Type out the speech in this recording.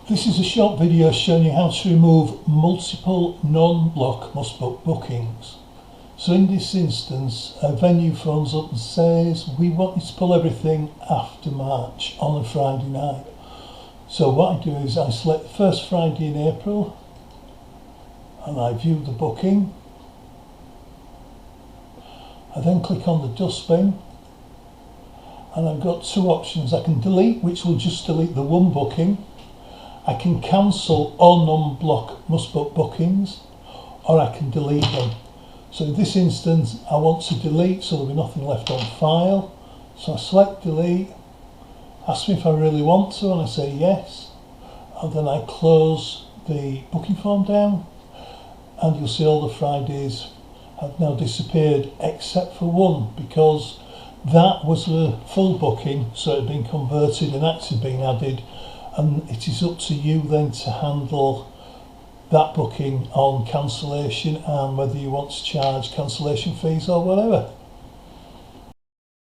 This is a short video showing you how to remove multiple non-block Mustbook bookings. So in this instance, a venue phones up and says, we want you to pull everything after March on a Friday night. So what I do is I select the first Friday in April and I view the booking. I then click on the dustbin and I've got two options. I can delete, which will just delete the one booking. I can cancel all non-block Mustbook bookings, or I can delete them. So in this instance, I want to delete so there'll be nothing left on file. So I select delete, ask me if I really want to, and I say yes. And then I close the booking form down, and you'll see all the Fridays have now disappeared except for one, because that was a full booking, so it had been converted and actually been added. And it is up to you then to handle that booking on cancellation and whether you want to charge cancellation fees or whatever.